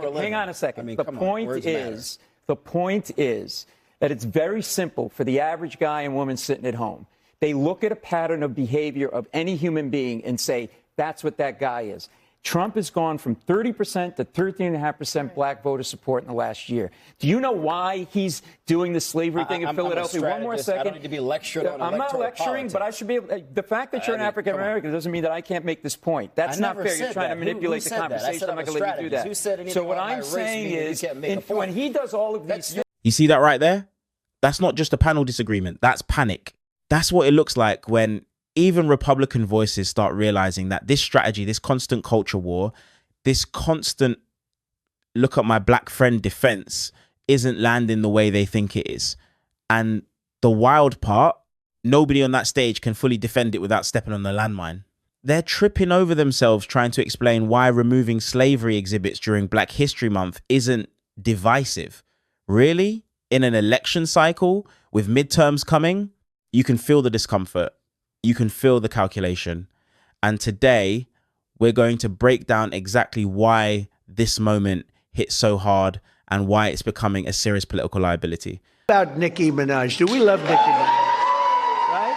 Hang on a second. I mean, the point is that it's very simple for the average guy and woman sitting at home. They look at a pattern of behavior of any human being and say, that's what that guy is. Trump has gone from 30% to 13.5% black voter support in the last year. Do you know why he's doing the slavery thing in Philadelphia? One more second. I don't need to be lectured on I'm not lecturing, politics. but I should be able. The fact that you're an African American doesn't mean that I can't make this point. That's not fair. You're trying to manipulate the conversation. I'm not going to let you do that. Who said anything so what about I'm my saying race is, when he does all of these things. You see that right there? That's not just a panel disagreement. That's panic. That's what it looks like when even Republican voices start realizing that this strategy, this constant culture war, this constant look at my black friend defense isn't landing the way they think it is. And the wild part, nobody on that stage can fully defend it without stepping on the landmine. They're tripping over themselves trying to explain why removing slavery exhibits during Black History Month isn't divisive. Really? In an election cycle with midterms coming, you can feel the discomfort. You can feel the calculation. And today, we're going to break down exactly why this moment hit so hard and why it's becoming a serious political liability. About Nicki Minaj. Do we love Nicki Minaj? Right?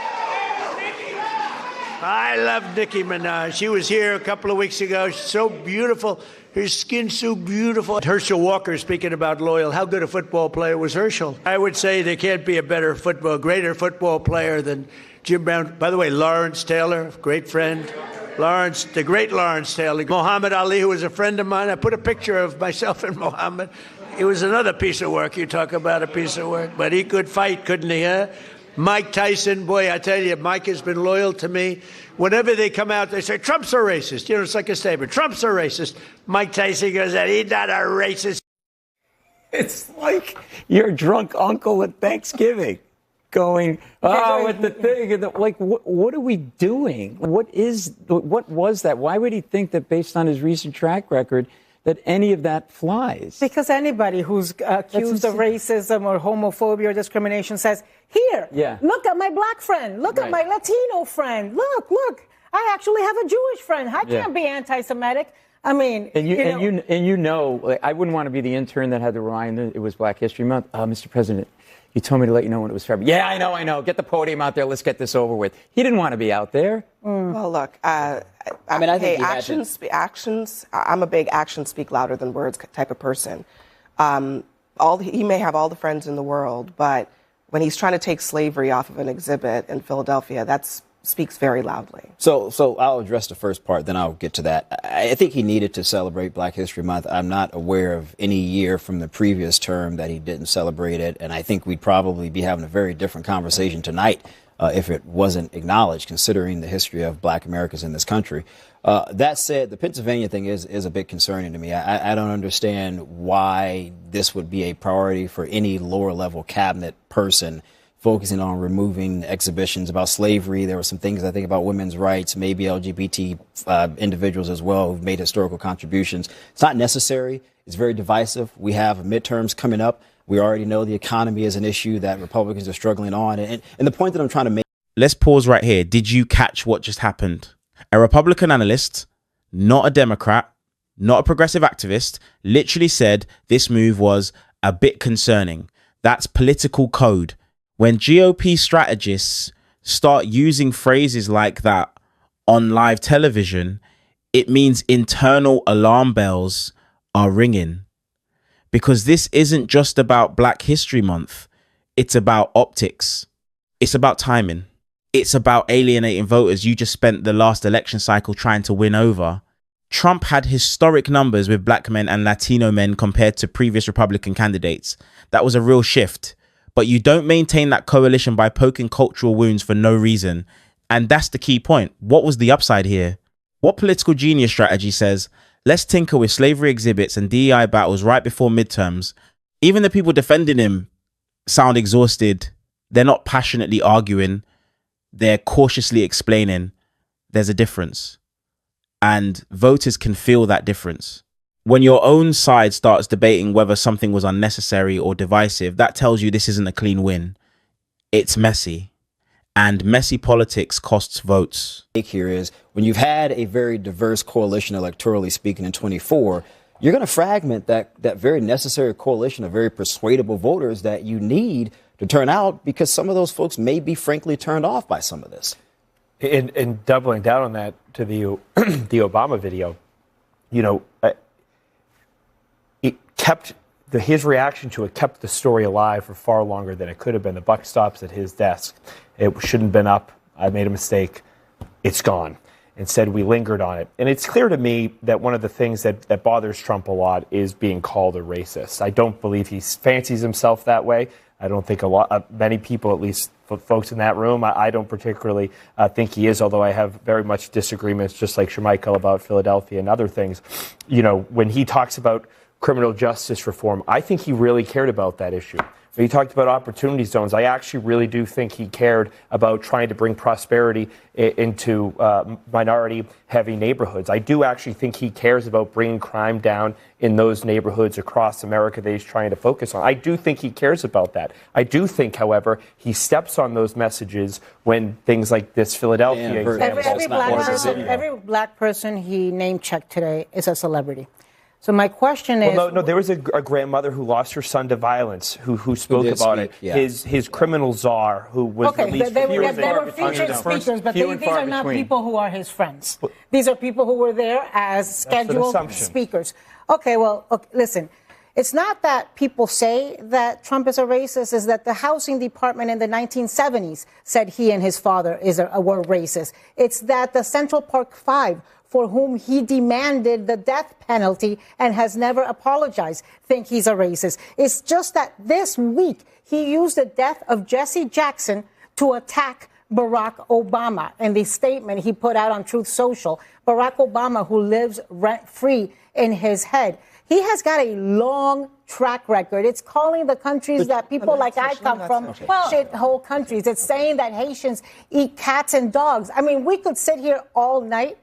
I love Nicki Minaj. She was here a couple of weeks ago. She's so beautiful. Her skin's so beautiful. Herschel Walker speaking about loyal. How good a football player was Herschel? I would say there can't be a greater football player than Jim Brown. By the way, Lawrence Taylor, great friend. Lawrence, the great Lawrence Taylor. Muhammad Ali, who was a friend of mine. I put a picture of myself and Muhammad. It was another piece of work. You talk about a piece of work. But he could fight, couldn't he? Huh? Mike Tyson, boy, I tell you, Mike has been loyal to me. Whenever they come out, they say, Trump's a racist. You know, it's like a statement. Trump's a racist. Mike Tyson goes, he's not a racist. It's like your drunk uncle at Thanksgiving. Going, with the thing, like, what are we doing? What was that? Why would he think that based on his recent track record that any of that flies? Because anybody who's accused of racism or homophobia or discrimination says, here, look at my black friend, look at my Latino friend, look, I actually have a Jewish friend. I can't be anti-Semitic. I mean, I wouldn't want to be the intern that had to remind it was Black History Month. Mr. President, you told me to let you know when it was February. Yeah, I know. Get the podium out there. Let's get this over with. He didn't want to be out there. Well, look, I think actions. I'm a big actions speak louder than words type of person. He may have all the friends in the world, but when he's trying to take slavery off of an exhibit in Philadelphia, that speaks very loudly. So I'll address the first part, then I'll get to that. I think he needed to celebrate Black History Month. I'm not aware of any year from the previous term that he didn't celebrate it, and I think we'd probably be having a very different conversation tonight if it wasn't acknowledged, considering the history of Black Americans in this country. That said, the Pennsylvania thing is a bit concerning to me. I don't understand why this would be a priority for any lower level cabinet person focusing on removing exhibitions about slavery. There were some things I think about women's rights, maybe LGBT individuals as well who've made historical contributions. It's not necessary. It's very divisive. We have midterms coming up. We already know the economy is an issue that Republicans are struggling on. And the point that I'm trying to make. Let's pause right here. Did you catch what just happened? A Republican analyst, not a Democrat, not a progressive activist, literally said this move was a bit concerning. That's political code. When GOP strategists start using phrases like that on live television, it means internal alarm bells are ringing. Because this isn't just about Black History Month. It's about optics. It's about timing. It's about alienating voters you just spent the last election cycle trying to win over. Trump had historic numbers with black men and Latino men compared to previous Republican candidates. That was a real shift. But you don't maintain that coalition by poking cultural wounds for no reason. And that's the key point. What was the upside here? What political genius strategy says, let's tinker with slavery exhibits and DEI battles right before midterms? Even the people defending him sound exhausted. They're not passionately arguing. They're cautiously explaining there's a difference. And voters can feel that difference. When your own side starts debating whether something was unnecessary or divisive, that tells you this isn't a clean win. It's messy. And messy politics costs votes. Here is when you've had a very diverse coalition electorally speaking in 24, you're going to fragment that very necessary coalition of very persuadable voters that you need to turn out, because some of those folks may be frankly turned off by some of this. And doubling down on that to the Obama video, it kept his reaction to it kept the story alive for far longer than it could have been. The buck stops at his desk. It shouldn't have been up. I made a mistake. It's gone. Instead, we lingered on it. And it's clear to me that one of the things that bothers Trump a lot is being called a racist. I don't believe he fancies himself that way. I don't think many people, at least folks in that room, I don't particularly think he is, although I have very much disagreements, just like Shermichael, about Philadelphia and other things. When he talks about criminal justice reform, I think he really cared about that issue. When he talked about opportunity zones, I actually really do think he cared about trying to bring prosperity into minority-heavy neighborhoods. I do actually think he cares about bringing crime down in those neighborhoods across America that he's trying to focus on. I do think he cares about that. I do think, however, he steps on those messages when things like this Philadelphia example. Every black person he name-checked today is a celebrity. So my question is... No, there was a grandmother who lost her son to violence who spoke about it. Yeah. His criminal czar who was released. They were featured speakers, but these are not people who are his friends. These are people who were there as scheduled speakers. Okay, listen. It's not that people say that Trump is a racist, it's that the housing department in the 1970s said he and his father were racist. It's that the Central Park Five, for whom he demanded the death penalty and has never apologized, think he's a racist. It's just that this week he used the death of Jesse Jackson to attack Barack Obama. In the statement he put out on Truth Social, Barack Obama, who lives rent-free in his head. He has got a long track record. It's calling the countries that people like I come from shithole countries. It's saying that Haitians eat cats and dogs. I mean, we could sit here all night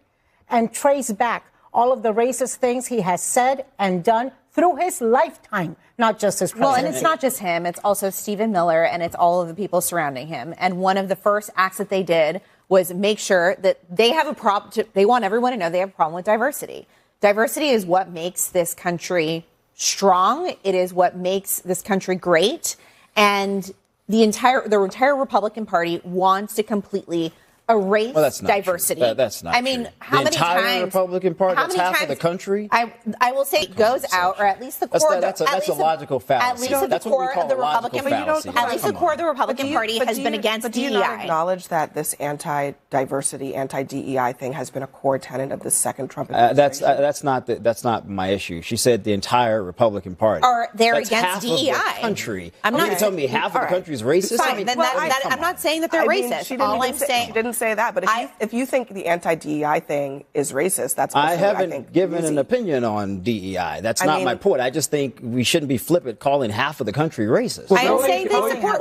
and trace back all of the racist things he has said and done through his lifetime, not just his presidency. Well, and it's not just him. It's also Stephen Miller, and it's all of the people surrounding him. And one of the first acts that they did was make sure that they have a problem. They want everyone to know they have a problem with diversity. Diversity is what makes this country strong. It is what makes this country great. And the entire Republican Party wants to completely erase diversity. That's not I mean, true. How many times? The entire Republican Party, that's half of the country? I will say it goes out, or at least the core. That's a logical fallacy. At least that's the what we core call of the a logical Republican fallacy. At least the core of the Republican Party has been against DEI. Do you not acknowledge that this anti-diversity, anti-DEI thing has been a core tenet of the second Trump administration? That's not my issue. She said the entire Republican Party. They're that's against half DEI. Of the country. I'm not telling me half of the country is racist. Fine, I'm not saying that they're racist. She didn't say that, but if you think the anti-DEI thing is racist, that's I haven't given an opinion on DEI. That's not my point. I just think we shouldn't be flippant calling half of the country racist. I'm saying they support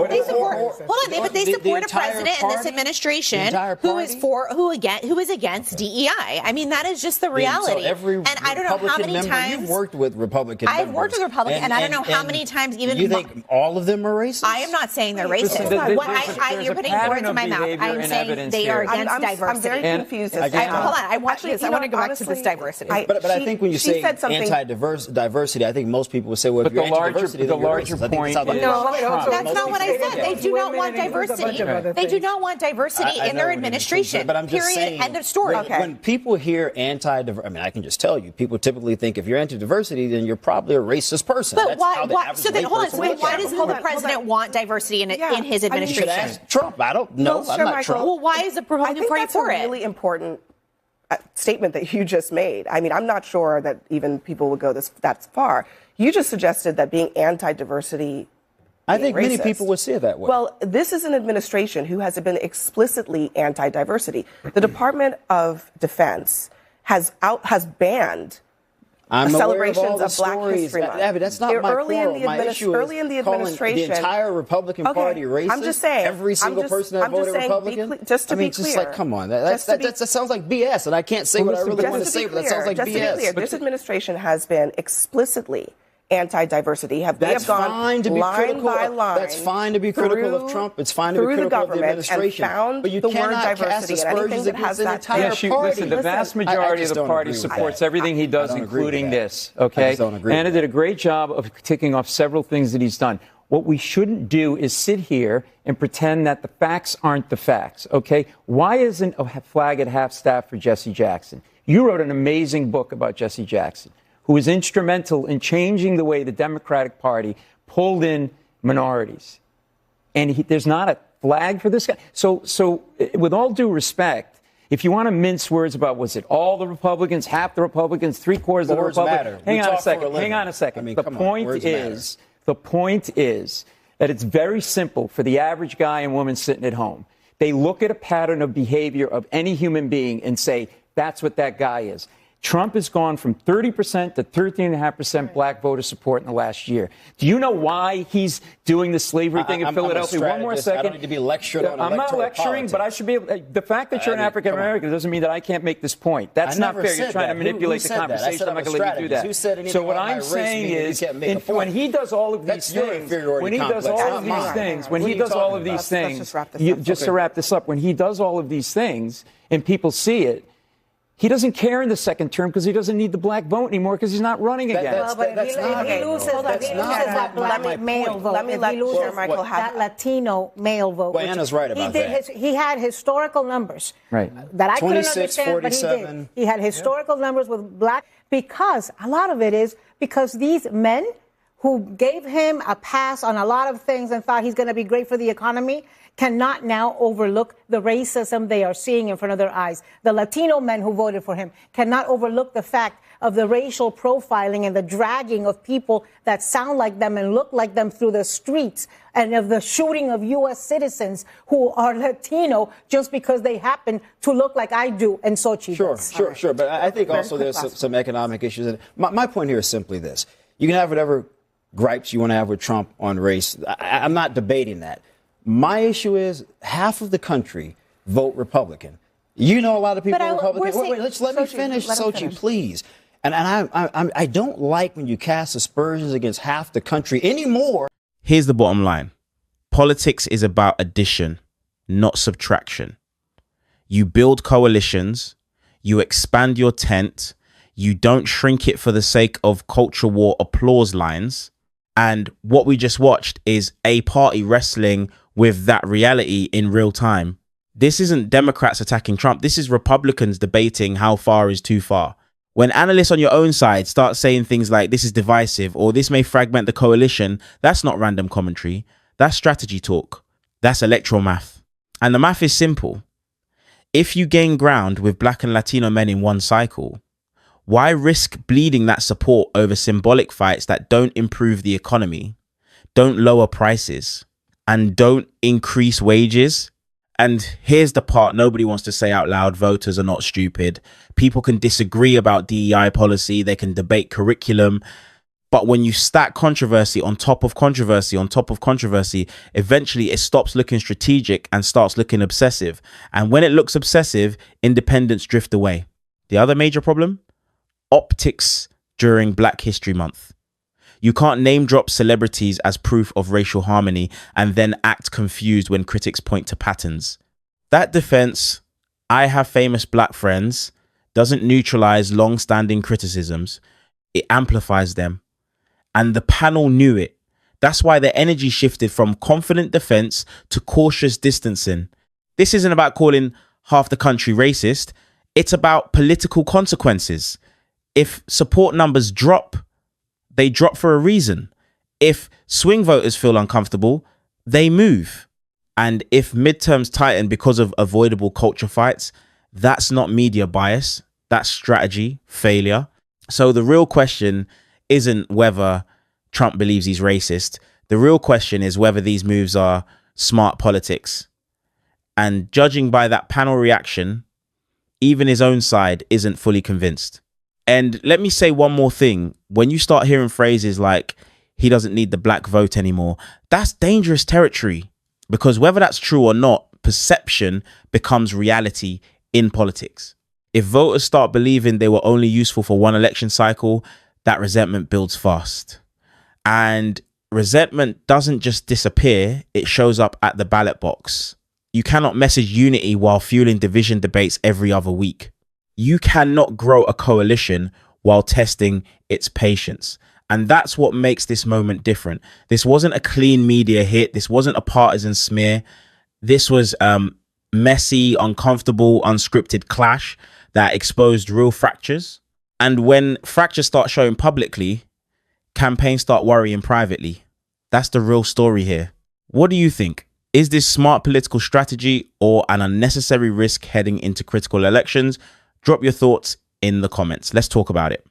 a president and this administration who is against DEI. I mean, that is just the reality. And I don't know how many times you've worked with Republican members. I've worked with Republicans, and I don't know how many times even. You think all of them are racist? I am not saying they're racist. You're putting words in my mouth. I am saying they are against diversity. I'm very confused. Hold on. I want to go back to this diversity. But I think when you say anti-diversity, I think most people would say, well, if you're anti-diversity, then you're racist. No, that's not what I said. They do not want diversity. They do not want diversity in their administration. But I'm just saying, end of story. When people hear anti-diversity, I mean, I can just tell you, people typically think if you're anti-diversity, then you're probably a racist person. But why? So then, hold on. Why does the president want diversity in his administration? You should ask Trump. I don't know. I'm not Trump. Well, why is the Republican Party for it? That's a really important statement that you just made. I mean, I'm not sure that even people would go that far. You just suggested that being anti-diversity. I think many people would see it that way. Well, this is an administration who has been explicitly anti-diversity. The Department of Defense has banned celebrations of Black History Month. That's not my quarrel. My issue is calling the entire Republican Party racist. I'm just saying. Every single person that voted Republican. Just to be clear. Just like, come on. That sounds like BS, and I can't say what I really want to say, but that sounds like BS. Just to be clear, this administration has been explicitly anti-diversity. They have gone line by line. That's fine to be critical of Trump. It's fine to be critical of the administration. But you cannot cast aspersions against the entire party. Listen, the vast majority of the party supports everything he does, including this. Okay? Anna did a great job of ticking off several things that he's done. What we shouldn't do is sit here and pretend that the facts aren't the facts, okay? Why isn't a flag at half-staff for Jesse Jackson? You wrote an amazing book about Jesse Jackson, who was instrumental in changing the way the Democratic Party pulled in minorities. And there's not a flag for this guy. So with all due respect, if you want to mince words about, was it all the Republicans, half the Republicans, three-quarters of the Republicans? Hang on a second. The point is that it's very simple for the average guy and woman sitting at home. They look at a pattern of behavior of any human being and say, that's what that guy is. Trump has gone from 30% to 13.5% black voter support in the last year. Do you know why he's doing the slavery thing in Philadelphia? One more second. I don't need to be lectured on I'm not lecturing, politics. but I should be able. The fact that you're an African American doesn't mean that I can't make this point. That's not fair. You're trying to manipulate the conversation. I'm not going to let you do that. Who said so what I'm saying is, when he does all of these things, just to wrap this up, when he does all of these things and people see it, he doesn't care in the second term because he doesn't need the black vote anymore because he's not running again. If he loses that black male vote, that Latino male vote. Well, Anna's right about that. He had historical numbers that I couldn't understand, but he did. He had historical numbers with black, because a lot of it is because these men who gave him a pass on a lot of things and thought he's going to be great for the economy cannot now overlook the racism they are seeing in front of their eyes. The Latino men who voted for him cannot overlook the fact of the racial profiling and the dragging of people that sound like them and look like them through the streets, and of the shooting of U.S. citizens who are Latino just because they happen to look like I do and Sochi does. Sure. But I think also there's some economic issues. My point here is simply this. You can have whatever gripes you want to have with Trump on race. I'm not debating that. My issue is half of the country vote Republican. You know, a lot of people are Republican. Wait, let me finish, Sochi, please. And I don't like when you cast aspersions against half the country anymore. Here's the bottom line. Politics is about addition, not subtraction. You build coalitions, you expand your tent, you don't shrink it for the sake of culture war applause lines. And what we just watched is a party wrestling with that reality in real time. This isn't Democrats attacking Trump. This is Republicans debating how far is too far. When analysts on your own side start saying things like this is divisive or this may fragment the coalition, that's not random commentary. That's strategy talk. That's electoral math. And the math is simple. If you gain ground with black and Latino men in one cycle, why risk bleeding that support over symbolic fights that don't improve the economy, don't lower prices, and don't increase wages? And here's the part nobody wants to say out loud. Voters are not stupid. People can disagree about DEI policy. They can debate curriculum. But when you stack controversy on top of controversy on top of controversy, eventually it stops looking strategic and starts looking obsessive. And when it looks obsessive, independents drift away. The other major problem? Optics during Black History Month. You can't name drop celebrities as proof of racial harmony and then act confused when critics point to patterns. That defense, I have famous black friends, doesn't neutralize long-standing criticisms. It amplifies them. And the panel knew it. That's why their energy shifted from confident defense to cautious distancing. This isn't about calling half the country racist. It's about political consequences. If support numbers drop, they drop for a reason. If swing voters feel uncomfortable, they move. And if midterms tighten because of avoidable culture fights, that's not media bias. That's strategy, failure. So the real question isn't whether Trump believes he's racist. The real question is whether these moves are smart politics. And judging by that panel reaction, even his own side isn't fully convinced. And let me say one more thing. When you start hearing phrases like, he doesn't need the black vote anymore, that's dangerous territory. Because whether that's true or not, perception becomes reality in politics. If voters start believing they were only useful for one election cycle, that resentment builds fast. And resentment doesn't just disappear, it shows up at the ballot box. You cannot message unity while fueling division debates every other week. You cannot grow a coalition while testing its patience. And that's what makes this moment different. This wasn't a clean media hit. This wasn't a partisan smear. This was messy, uncomfortable, unscripted clash that exposed real fractures. And when fractures start showing publicly, campaigns start worrying privately. That's the real story here. What do you think? Is this smart political strategy or an unnecessary risk heading into critical elections? Drop your thoughts in the comments. Let's talk about it.